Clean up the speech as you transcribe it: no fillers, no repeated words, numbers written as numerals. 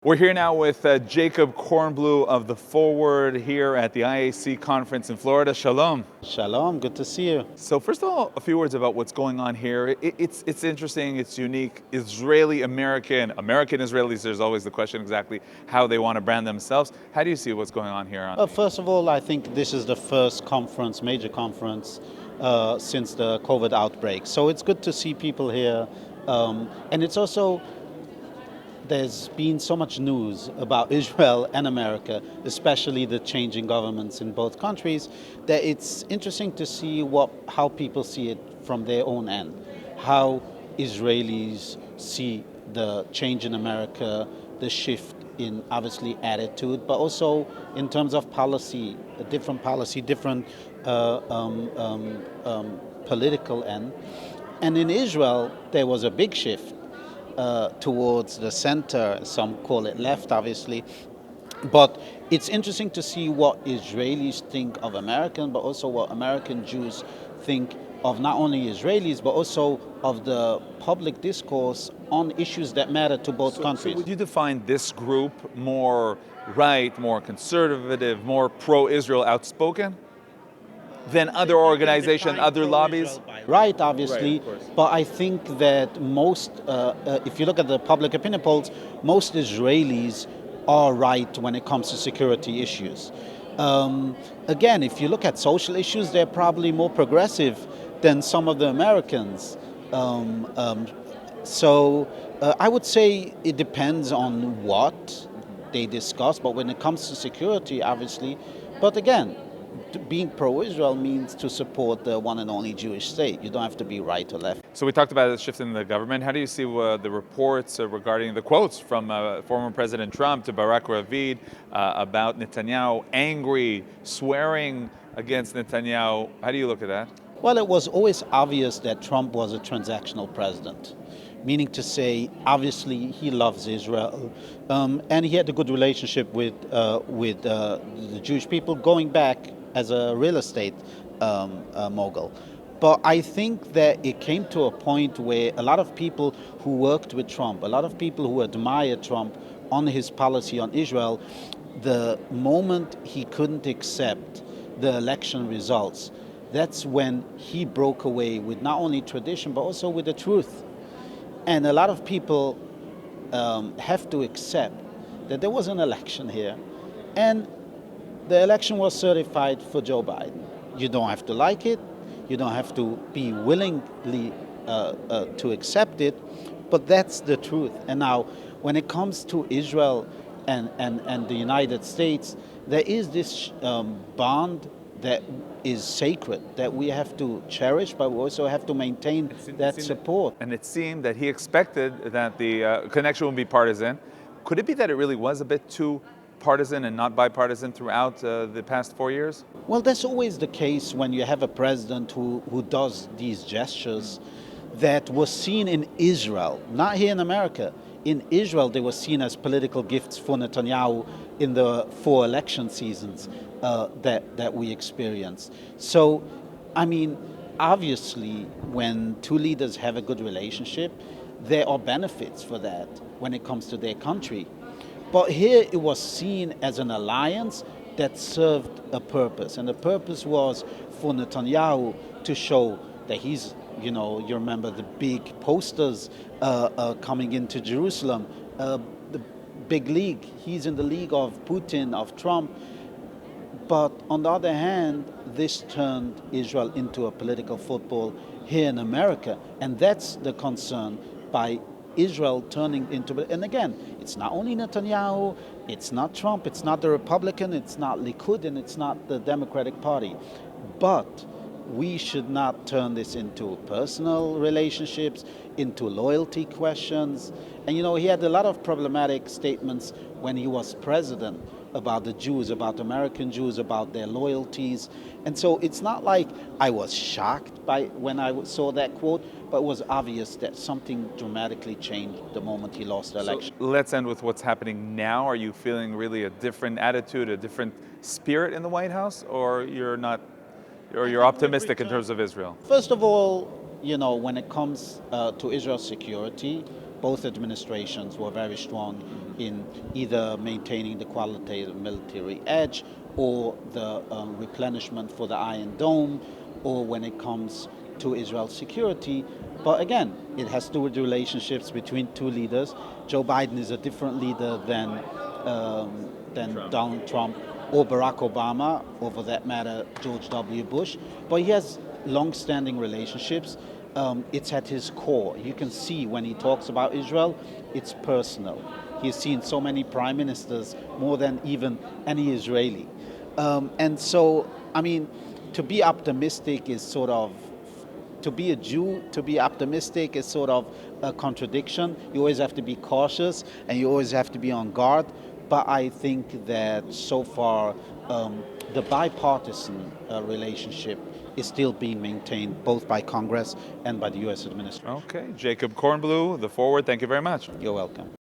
We're here now with Jacob Kornbluh of the Forward here at the IAC conference in Florida. Shalom. Shalom, good to see you. So first of all, a few words about what's going on here. It's interesting, it's unique. Israeli-American, American-Israelis, there's always the question exactly how they want to brand themselves. How do you see what's going on here? First of all, I think this is the first conference, major conference, since the COVID outbreak. So it's good to see people here. And it's also, there's been so much news about Israel and America, especially the changing governments in both countries, that it's interesting to see how people see it from their own end, how Israelis see the change in America, the shift in obviously attitude, but also in terms of policy, different political end. And in Israel, there was a big shift towards the center. Some call it left, obviously. But it's interesting to see what Israelis think of American, but also what American Jews think of not only Israelis, but also of the public discourse on issues that matter to both countries. So would you define this group more right, more conservative, more pro-Israel outspoken than other organizations, other lobbies? Right, obviously, Right, but I think that most, if you look at the public opinion polls, most Israelis are right when it comes to security issues. Again, if you look at social issues, they're probably more progressive than some of the Americans. I would say it depends on what they discuss, but when it comes to security, obviously, but again, being pro-Israel means to support the one and only Jewish state. You don't have to be right or left. So we talked about the shift in the government. How do you see the reports regarding the quotes from former President Trump to Barack Ravid about Netanyahu, angry, swearing against Netanyahu? How do you look at that? Well, it was always obvious that Trump was a transactional president, meaning to say, obviously, he loves Israel, and he had a good relationship with the Jewish people going back as a real estate mogul. But I think that it came to a point where a lot of people who worked with Trump, a lot of people who admired Trump on his policy on Israel, the moment he couldn't accept the election results, that's when he broke away with not only tradition, but also with the truth. And a lot of people have to accept that there was an election here, and the election was certified for Joe Biden. You don't have to like it, you don't have to be willingly to accept it, but that's the truth. And now, when it comes to Israel and the United States, there is this bond that is sacred, that we have to cherish, but we also have to maintain that support. And it seemed that he expected that the connection would be partisan. Could it be that it really was a bit too partisan and not bipartisan throughout the past 4 years? Well, that's always the case when you have a president who does these gestures that was seen in Israel, not here in America. In Israel, they were seen as political gifts for Netanyahu in the 4 election seasons that we experienced. So, I mean, obviously, when two leaders have a good relationship, there are benefits for that when it comes to their country. But here it was seen as an alliance that served a purpose. And the purpose was for Netanyahu to show that he's, you remember the big posters coming into Jerusalem, the big league. He's in the league of Putin, of Trump. But on the other hand, this turned Israel into a political football here in America. And that's the concern by Israel turning into, and again, it's not only Netanyahu, it's not Trump, it's not the Republican, it's not Likud, and it's not the Democratic Party. But we should not turn this into personal relationships, into loyalty questions. And he had a lot of problematic statements when he was president about the Jews, about American Jews, about their loyalties. And so it's not like I was shocked by when I saw that quote, but it was obvious that something dramatically changed the moment he lost the election. So let's end with what's happening now. Are you feeling really a different attitude, a different spirit in the White House, or you're not, or you're optimistic in terms of Israel? First of all, when it comes to Israel's security, both administrations were very strong in either maintaining the qualitative military edge or the replenishment for the Iron Dome, or when it comes to Israel's security. But again, it has to do with relationships between two leaders. Joe Biden is a different leader than Donald Trump or Barack Obama, or for that matter, George W. Bush. But he has long-standing relationships. It's at his core. You can see when he talks about Israel, it's personal. He's seen so many prime ministers, more than even any Israeli. And so, I mean, to be optimistic is sort of, to be a Jew, to be optimistic is sort of a contradiction. You always have to be cautious and you always have to be on guard. But I think that so far, the bipartisan relationship is still being maintained both by Congress and by the U.S. administration. Okay, Jacob Kornbluh, The Forward, thank you very much. You're welcome.